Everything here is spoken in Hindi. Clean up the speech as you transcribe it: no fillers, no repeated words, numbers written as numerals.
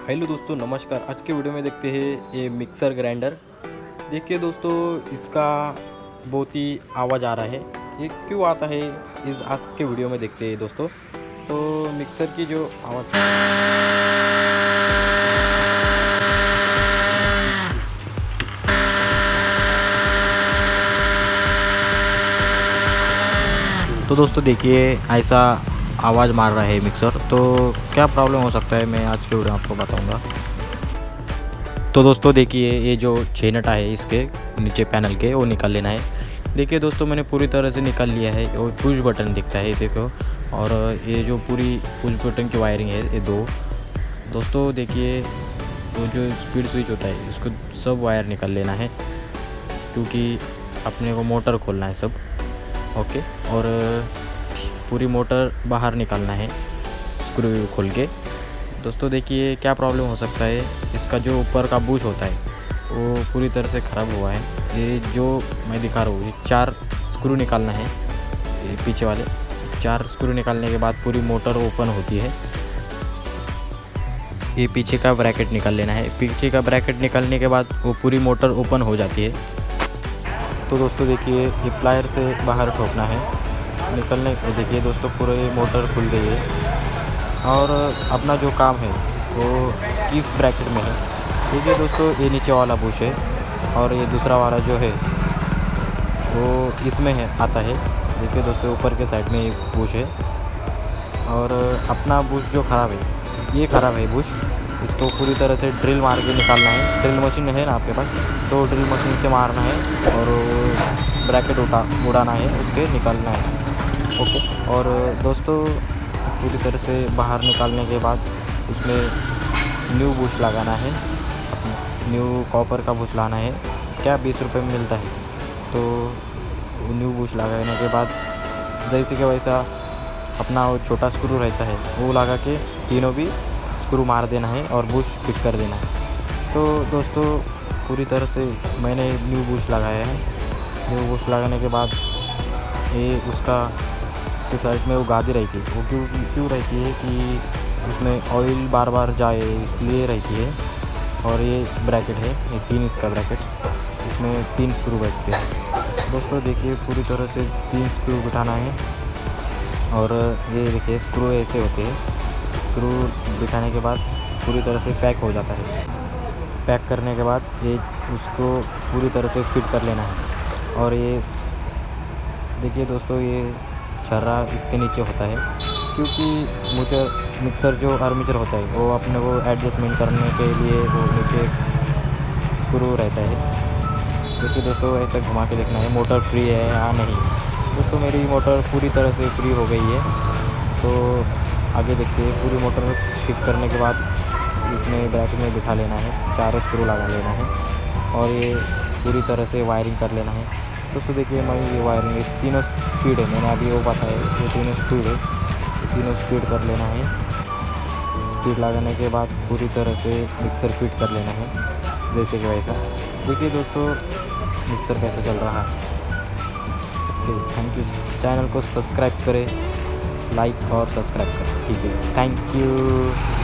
हेलो दोस्तों, नमस्कार। आज के वीडियो में देखते हैं ये मिक्सर ग्राइंडर। देखिए दोस्तों, इसका बहुत ही आवाज़ आ रहा है। ये क्यों आता है, इस आज के वीडियो में देखते हैं दोस्तों। तो मिक्सर की जो आवाज़, तो दोस्तों देखिए ऐसा आवाज़ मार रहा है मिक्सर। तो क्या प्रॉब्लम हो सकता है, मैं आज के वीडियो में आपको बताऊंगा। तो दोस्तों देखिए, ये जो चेनटा है इसके नीचे पैनल के, वो निकाल लेना है। देखिए दोस्तों, मैंने पूरी तरह से निकाल लिया है। और पुश बटन दिखता है देखो, और ये जो पूरी पुश बटन की वायरिंग है ये दो। दोस्तों देखिए, वो जो स्पीड स्विच होता है इसको सब वायर निकाल लेना है, क्योंकि अपने को मोटर खोलना है सब। ओके, और पूरी मोटर बाहर निकालना है स्क्रू खोल के। दोस्तों देखिए, क्या प्रॉब्लम हो सकता है, इसका जो ऊपर का बुश होता है वो पूरी तरह से ख़राब हुआ है। ये जो मैं दिखा रहा हूँ, ये 4 स्क्रू निकालना है। ये पीछे वाले 4 स्क्रू निकालने के बाद पूरी मोटर ओपन होती है। ये पीछे का ब्रैकेट निकाल लेना है। पीछे का ब्रैकेट निकालने के बाद वो पूरी मोटर ओपन हो जाती है। तो दोस्तों देखिए, ये प्लायर से बाहर ठोकना है निकलने। देखिए दोस्तों, पूरे मोटर खुल गई है। और अपना जो काम है वो इस ब्रैकेट में है। देखिए दोस्तों, ये नीचे वाला बुश है, और ये दूसरा वाला जो है वो इसमें है आता है। देखिए दोस्तों, ऊपर के साइड में एक बुश है, और अपना बुश जो ख़राब है, ये ख़राब है बुश। इसको पूरी तरह से ड्रिल मार के निकालना है। ड्रिल मशीन है ना आपके पास, तो ड्रिल मशीन से मारना है और ब्रैकेट उड़ाना है, उसके निकालना है। ओके, और दोस्तों पूरी तरह से बाहर निकालने के बाद उसमें न्यू बुश लगाना है। न्यू कॉपर का बुश लाना है, क्या 20 रुपये में मिलता है। तो न्यू बुश लगाने के बाद जैसे कि वैसा अपना वो छोटा स्क्रू रहता है वो लगा के तीनों भी स्क्रू मार देना है और बुश फिट कर देना है। तो दोस्तों पूरी तरह से मैंने न्यू बुश लगाया है। न्यू बुश लगाने के बाद ये उसका के साइड में वो गादी रहती है। वो क्यों रहती है कि उसमें ऑयल बार बार जाए, इसलिए रहती है। और ये ब्रैकेट है, ये 3 इसका ब्रैकेट, इसमें 3 स्क्रू बैठते हैं। दोस्तों देखिए, पूरी तरह से 3 स्क्रू बिठाना है। और ये देखिए, स्क्रू ऐसे होते हैं। स्क्रू बिठाने के बाद पूरी तरह से पैक हो जाता है। पैक करने के बाद ये उसको पूरी तरह से फिट कर लेना है। और ये देखिए दोस्तों, ये छर्रा इसके नीचे होता है, क्योंकि मुझे मिक्सर जो आर्मेचर होता है वो अपने को एडजस्टमेंट करने के लिए वो नीचे स्क्रू रहता है। देखिए दोस्तों, ऐसा घुमा के देखना है मोटर फ्री है या नहीं। दोस्तों मेरी मोटर पूरी तरह से फ्री हो गई है। तो आगे देखते हैं, पूरी मोटर फिट करने के बाद इसमें ब्रैकेट में बिठा लेना है, 4 स्क्रू लगा लेना है, और ये पूरी तरह से वायरिंग कर लेना है। दोस्तों देखिए, मैं ये वायरिंग तीनों स्पीड है, मैंने अभी वो बताया, ये तीनों स्पीड है, तीनों स्पीड कर लेना है। स्पीड लगाने के बाद पूरी तरह से मिक्सर फिट कर लेना है, जैसे कि वैसा। देखिए दोस्तों, मिक्सर कैसे चल रहा है। Okay, thank you. चैनल को सब्सक्राइब करें, लाइक और सब्सक्राइब करें, ठीक है। Thank you.